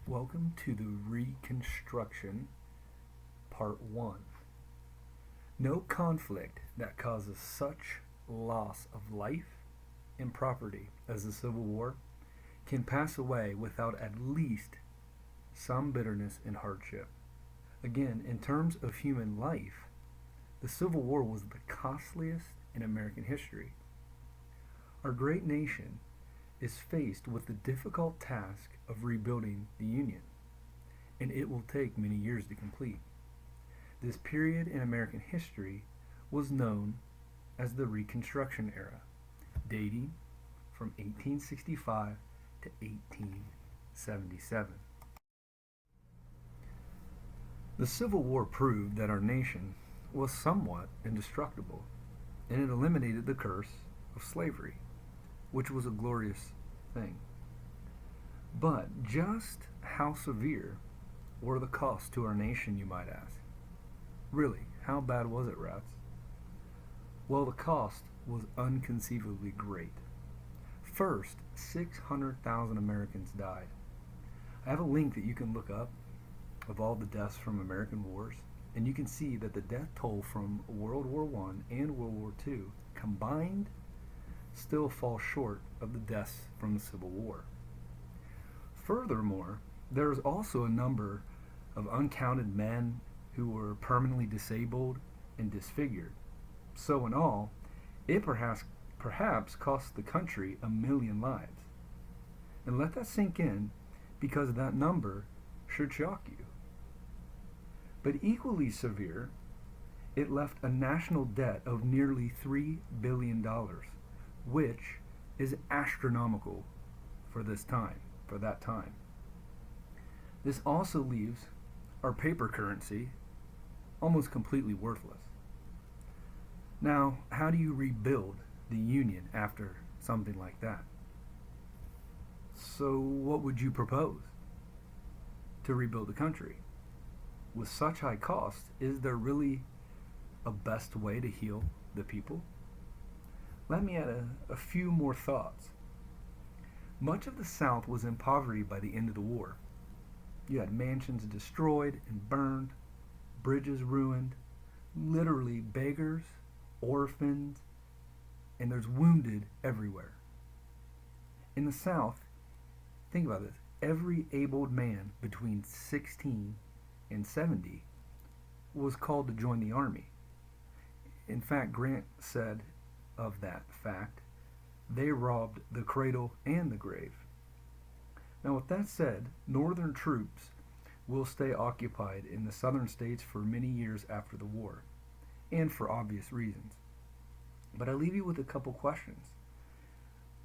Welcome to the Reconstruction Part 1. No conflict that causes such loss of life and property as the Civil War can pass away without at least some bitterness and hardship. Again, in terms of human life, the Civil War was the costliest in American history. Our great nation is faced with the difficult task of rebuilding the Union, and it will take many years to complete. This period in American history was known as the Reconstruction era, dating from 1865 to 1877. The Civil War proved that our nation was somewhat indestructible, and it eliminated the curse of slavery, which was a glorious thing. But just how severe were the costs to our nation, you might ask? Really, how bad was it, rats? Well, the cost was unconceivably great. First, 600,000 Americans died. I have a link that you can look up of all the deaths from American wars, and you can see that the death toll from World War I and World War II combined still fall short of the deaths from the Civil War. Furthermore, there is also a number of uncounted men who were permanently disabled and disfigured. So in all, it perhaps cost the country 1,000,000 lives. And let that sink in, because that number should shock you. But equally severe, it left a national debt of nearly $3 billion, which is astronomical for that time. This also leaves our paper currency almost completely worthless. Now, how do you rebuild the Union after something like that? So, what would you propose to rebuild the country? With such high costs, is there really a best way to heal the people? Let me add a few more thoughts. Much of the South was in poverty by the end of the war. You had mansions destroyed and burned, bridges ruined, literally beggars, orphans, and there's wounded everywhere. In the South, think about this, every abled man between 16 and 70 was called to join the army. In fact, Grant said of that fact, they robbed the cradle and the grave. Now, with that said, Northern troops will stay occupied in the southern states for many years after the war, and for obvious reasons. But I leave you with a couple questions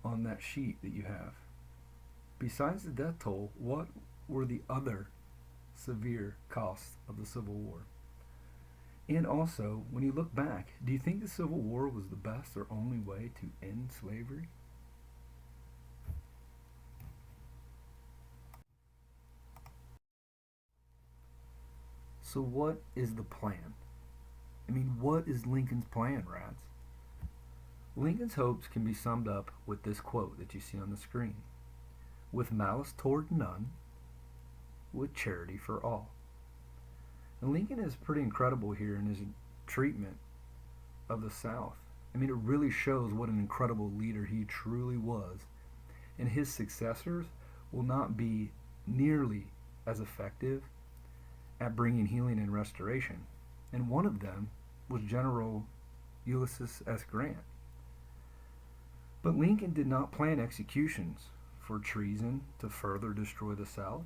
on that sheet that you have. Besides the death toll, what were the other severe costs of the Civil War? And also, when you look back, do you think the Civil War was the best or only way to end slavery? So, what is the plan? I mean, what is Lincoln's plan, rats? Lincoln's hopes can be summed up with this quote that you see on the screen: with malice toward none, with charity for all. And Lincoln is pretty incredible here in his treatment of the South. I mean, it really shows what an incredible leader he truly was. And his successors will not be nearly as effective at bringing healing and restoration. And one of them was General Ulysses S. Grant. But Lincoln did not plan executions for treason to further destroy the South.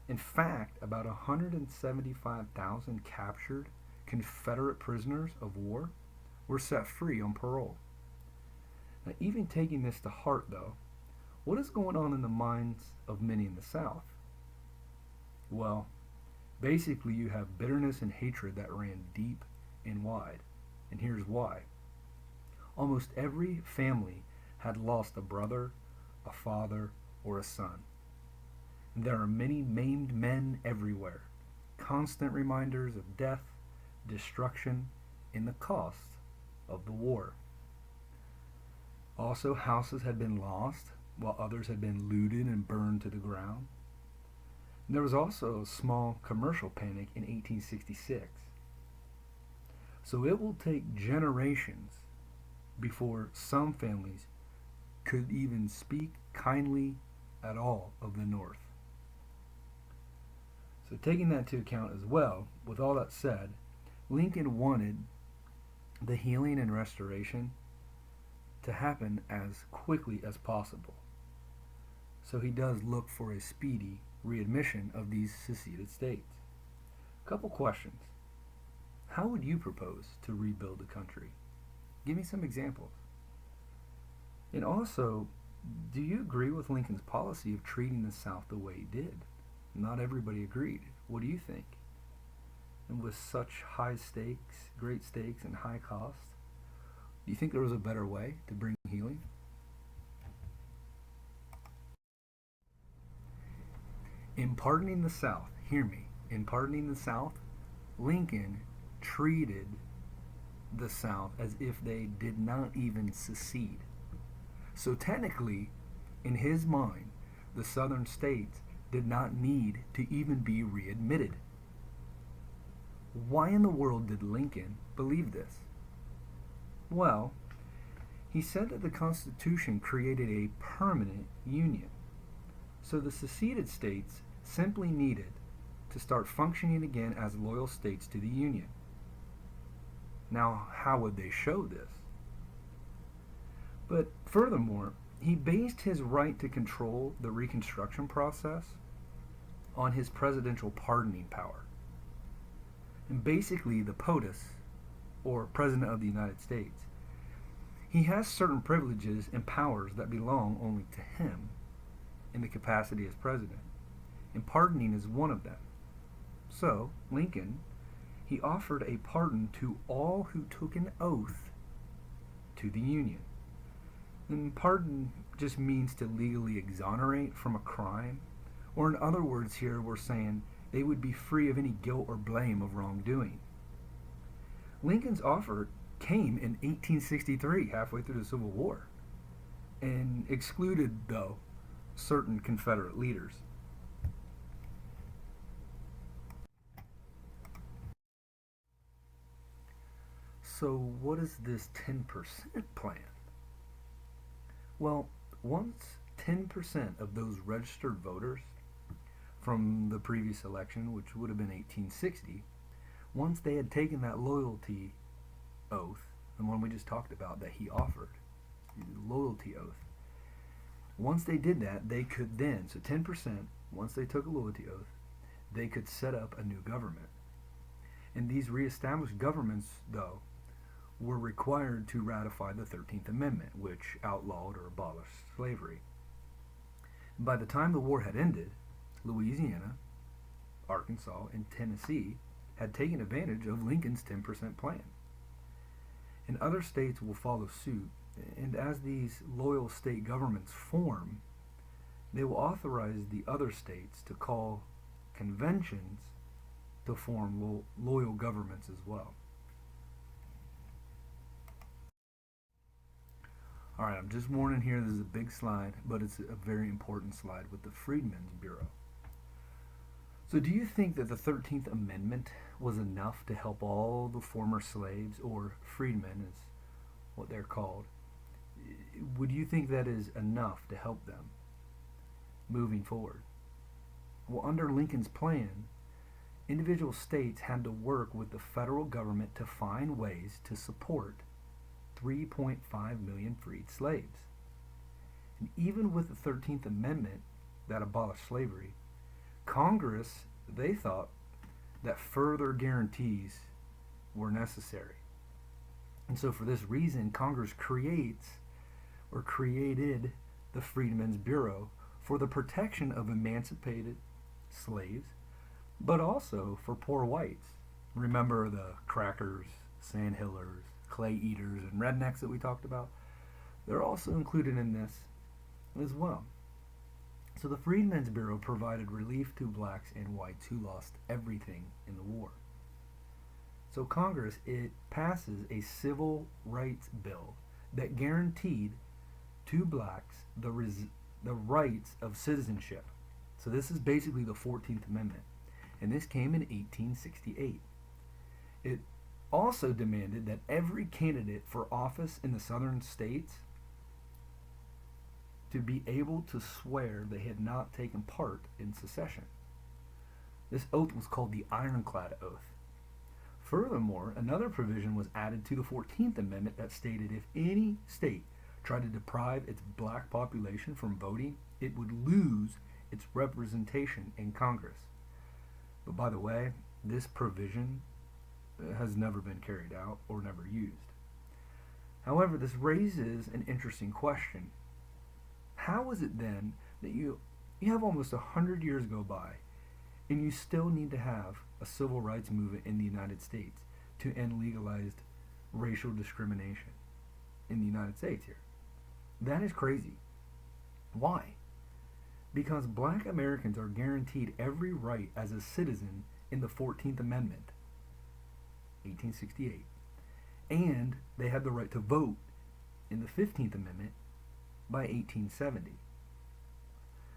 In fact, about 175,000 captured Confederate prisoners of war were set free on parole. Now, even taking this to heart, though, what is going on in the minds of many in the South? Well, basically, you have bitterness and hatred that ran deep and wide. And here's why. Almost every family had lost a brother, a father, or a son. There are many maimed men everywhere, constant reminders of death, destruction, and the cost of the war. Also, houses had been lost, while others had been looted and burned to the ground. There was also a small commercial panic in 1866. So it will take generations before some families could even speak kindly at all of the North. So, taking that into account as well, with all that said, Lincoln wanted the healing and restoration to happen as quickly as possible. So, he does look for a speedy readmission of these seceded states. Couple questions. How would you propose to rebuild the country? Give me some examples. And also, do you agree with Lincoln's policy of treating the South the way he did? Not everybody agreed. What do you think? And with such high stakes, great stakes, and high costs, do you think there was a better way to bring healing? In pardoning the South, hear me, in pardoning the South, Lincoln treated the South as if they did not even secede. So technically, in his mind, the southern states did not need to even be readmitted. Why in the world did Lincoln believe this? Well, he said that the Constitution created a permanent union. So the seceded states simply needed to start functioning again as loyal states to the Union. Now, how would they show this? But furthermore, he based his right to control the Reconstruction process on his presidential pardoning power. And basically, the POTUS, or President of the United States, he has certain privileges and powers that belong only to him in the capacity as president. And pardoning is one of them. So, Lincoln, he offered a pardon to all who took an oath to the Union. And pardon just means to legally exonerate from a crime. Or in other words here, we're saying they would be free of any guilt or blame of wrongdoing. Lincoln's offer came in 1863, halfway through the Civil War, and excluded, though, certain Confederate leaders. So what is this 10% plan? Well, once 10% of those registered voters from the previous election, which would have been 1860, once they had taken that loyalty oath, the one we just talked about that he offered, the loyalty oath, once they did that, they could then, so 10%, once they took a loyalty oath, they could set up a new government. And these reestablished governments, though, were required to ratify the 13th Amendment, which outlawed or abolished slavery. By the time the war had ended, Louisiana, Arkansas, and Tennessee had taken advantage of Lincoln's 10% plan. And other states will follow suit, and as these loyal state governments form, they will authorize the other states to call conventions to form loyal governments as well. Alright, I'm just warning here, this is a big slide, but it's a very important slide with the Freedmen's Bureau. So do you think that the 13th Amendment was enough to help all the former slaves, or freedmen is what they're called? Would you think that is enough to help them moving forward? Well, under Lincoln's plan, individual states had to work with the federal government to find ways to support 3.5 million freed slaves. And even with the 13th Amendment that abolished slavery, Congress, they thought that further guarantees were necessary. And so for this reason, Congress created the Freedmen's Bureau for the protection of emancipated slaves, but also for poor whites. Remember the crackers, sandhillers, clay eaters, and rednecks that we talked about? They're also included in this as well. So the Freedmen's Bureau provided relief to blacks and whites who lost everything in the war. So Congress, it passes a civil rights bill that guaranteed to blacks the rights of citizenship. So this is basically the 14th Amendment, and this came in 1868. It also demanded that every candidate for office in the southern states to be able to swear they had not taken part in secession. This oath was called the Ironclad Oath. Furthermore, another provision was added to the 14th Amendment that stated if any state tried to deprive its black population from voting, it would lose its representation in Congress. But by the way, this provision has never been carried out or never used. However, this raises an interesting question. How is it then that you have almost 100 years go by and you still need to have a civil rights movement in the United States to end legalized racial discrimination in the United States here? That is crazy. Why? Because black Americans are guaranteed every right as a citizen in the 14th Amendment, 1868, and they had the right to vote in the 15th Amendment by 1870.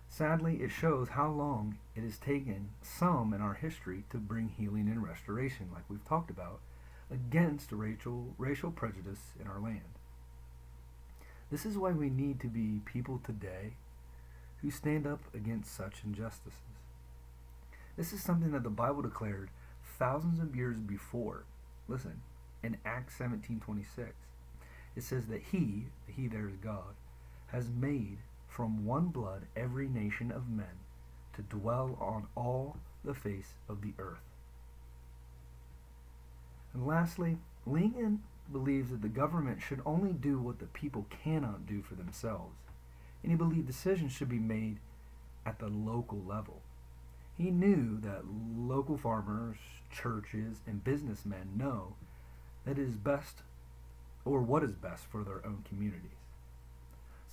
Sadly, it shows how long it has taken some in our history to bring healing and restoration, like we've talked about, against racial prejudice in our land. This is why we need to be people today who stand up against such injustices. This is something that the Bible declared thousands of years before. Listen, in Acts 17:26, it says that he there is God, has made from one blood every nation of men to dwell on all the face of the earth. And lastly, Lincoln believes that the government should only do what the people cannot do for themselves, and he believed decisions should be made at the local level. He knew that local farmers, churches, and businessmen know that it is best, or what is best for their own communities.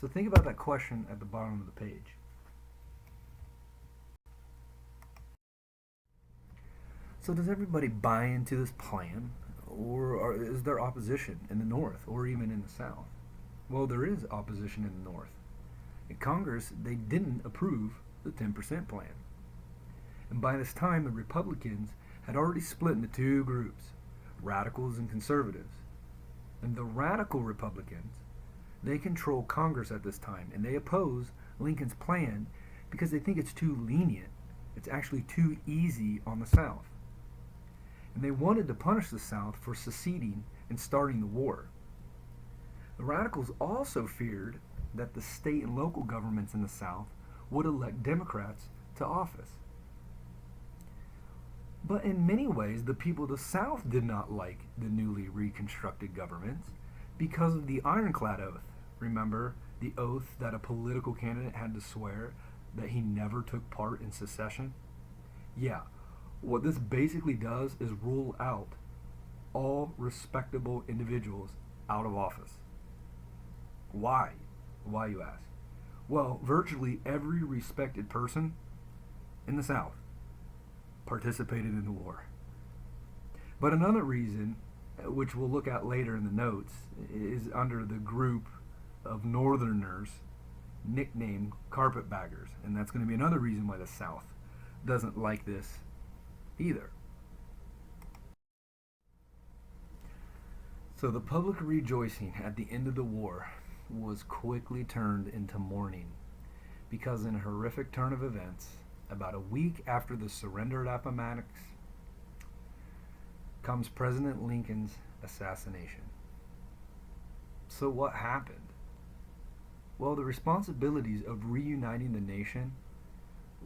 So think about that question at the bottom of the page. So does everybody buy into this plan, or is there opposition in the North, or even in the South? Well, there is opposition in the North. In Congress, they didn't approve the 10% plan. And by this time, the Republicans had already split into two groups, radicals and conservatives. And the radical Republicans, they control Congress at this time, and they oppose Lincoln's plan because they think it's too lenient. It's actually too easy on the South. And they wanted to punish the South for seceding and starting the war. The radicals also feared that the state and local governments in the South would elect Democrats to office. But in many ways, the people of the South did not like the newly reconstructed governments because of the Ironclad Oath. Remember, the oath that a political candidate had to swear that he never took part in secession? Yeah, what this basically does is rule out all respectable individuals out of office. Why? Why, you ask? Well, virtually every respected person in the South participated in the war. But another reason, which we'll look at later in the notes, is under the group of Northerners nicknamed carpetbaggers. And that's going to be another reason why the South doesn't like this either. So the public rejoicing at the end of the war was quickly turned into mourning because in a horrific turn of events, about a week after the surrender at Appomattox, comes President Lincoln's assassination. So what happened? Well, the responsibilities of reuniting the nation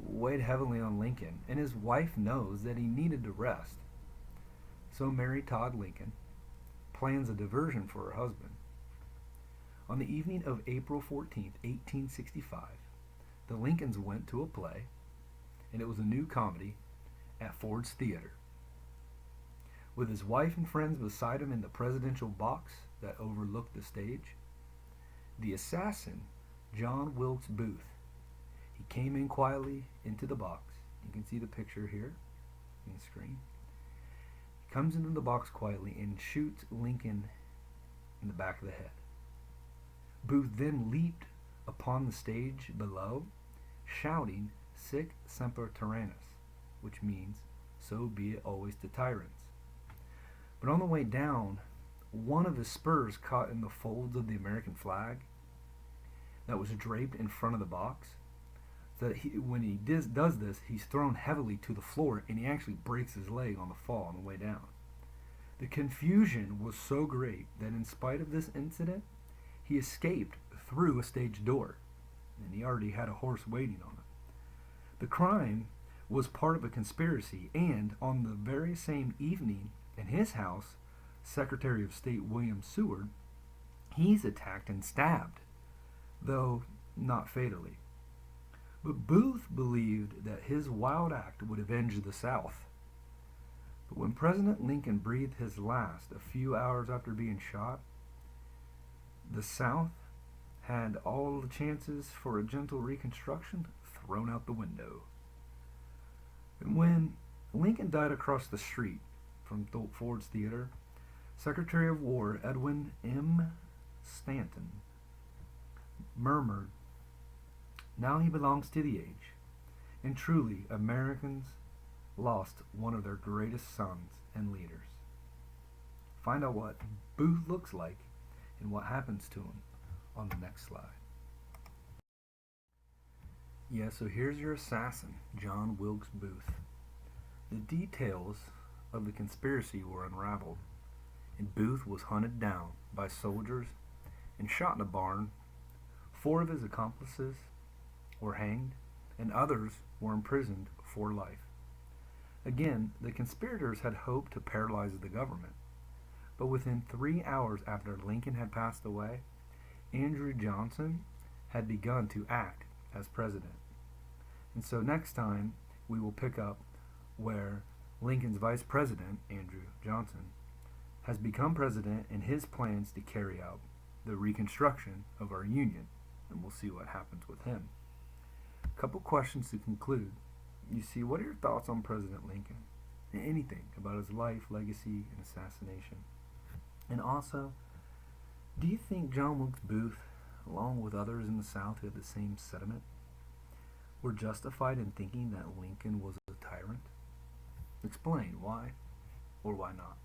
weighed heavily on Lincoln, and his wife knows that he needed to rest. So Mary Todd Lincoln plans a diversion for her husband. On the evening of April 14th, 1865, the Lincolns went to a play, and it was a new comedy at Ford's Theater. With his wife and friends beside him in the presidential box that overlooked the stage, the assassin, John Wilkes Booth, he came in quietly into the box. You can see the picture here on the screen. He comes into the box quietly and shoots Lincoln in the back of the head. Booth then leaped upon the stage below, shouting, Sic semper tyrannis, which means, so be it always to tyrants. But on the way down, one of his spurs caught in the folds of the American flag that was draped in front of the box. So that when he does this, he's thrown heavily to the floor and he actually breaks his leg on the fall on the way down. The confusion was so great that in spite of this incident, he escaped through a stage door, and he already had a horse waiting on him. The crime was part of a conspiracy, and on the very same evening, in his house, Secretary of State William Seward, he's attacked and stabbed, though not fatally. But Booth believed that his wild act would avenge the South. But when President Lincoln breathed his last a few hours after being shot, the South had all the chances for a gentle Reconstruction thrown out the window. And when Lincoln died across the street from Ford's Theater, Secretary of War Edwin M. Stanton murmured, "Now he belongs to the age." And truly, Americans lost one of their greatest sons and leaders. Find out what Booth looks like and what happens to him on the next slide. Yeah, so here's your assassin, John Wilkes Booth. The details of the conspiracy were unraveled, and Booth was hunted down by soldiers and shot in a barn. 4 of his accomplices were hanged, and others were imprisoned for life. Again, the conspirators had hoped to paralyze the government, but within 3 hours after Lincoln had passed away, Andrew Johnson had begun to act as president. And so next time we will pick up where Lincoln's vice president, Andrew Johnson, has become president and his plans to carry out the reconstruction of our Union, and we'll see what happens with him. A couple questions to conclude. You see, what are your thoughts on President Lincoln? Anything about his life, legacy, and assassination? And also, do you think John Wilkes Booth, along with others in the South who had the same sentiment, were justified in thinking that Lincoln was a tyrant? Explain why or why not.